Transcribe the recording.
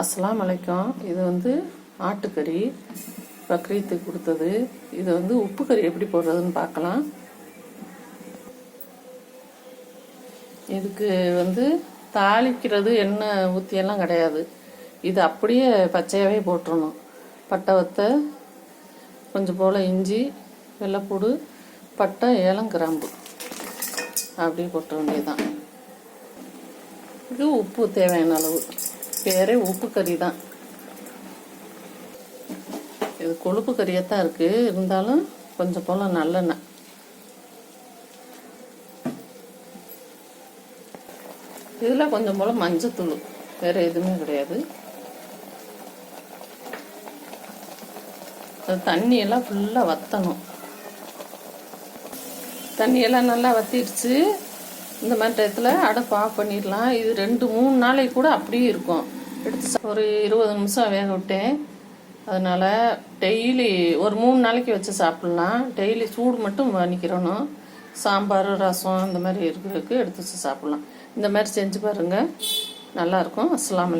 அஸ்ஸலாமு அலைக்கும். இது வந்து ஆட்டுக்கறி பக்ரீத்துக்கு கொடுத்தது. இது வந்து உப்பு கறி எப்படி போடுறதுன்னு பார்க்கலாம். இதுக்கு வந்து தாளிக்கிறது எண்ணெய் ஊற்றியெல்லாம் கிடையாது. இது அப்படியே பச்சையாகவே போட்டுடணும். பட்டை வத்தை, கொஞ்சம் போல் இஞ்சி, வெள்ளைப்பூடு, பட்டை, ஏலம், கிராம்பு அப்படியே போட்டுற வேண்டியதுதான். இது உப்பு தேவையான அளவு. பேரே உப்பு கறி தான். இது கொழுப்பு கறியாக தான் இருக்குது. இருந்தாலும் கொஞ்சம் போல் நல்லெண்ணெய். இதில் கொஞ்சம் போல் மஞ்சத்தூள், வேறு எதுவுமே கிடையாது. தண்ணியெல்லாம் ஃபுல்லாக வற்றணும். தண்ணியெல்லாம் நல்லா வற்றிடுச்சு. இந்த மாதிரி டயத்தில் அடுப்பு ஆஃப் பண்ணிடலாம். இது 2-3 நாளைக்கு கூட அப்படியே இருக்கும். எடுத்து ஒரு 20 நிமிஷம் வேக விட்டேன். அதனால் டெய்லி ஒரு 3 நாளைக்கு வச்சு சாப்பிட்லாம். டெய்லி சூடு மட்டும் வணிக்கிறணும். சாம்பார், ரசம் இந்த மாதிரி இருக்கிறதுக்கு எடுத்து வச்சு சாப்பிட்லாம். இந்த மாதிரி செஞ்சு பாருங்கள், நல்லாயிருக்கும். அஸ்ஸலாமு அலைக்கும்.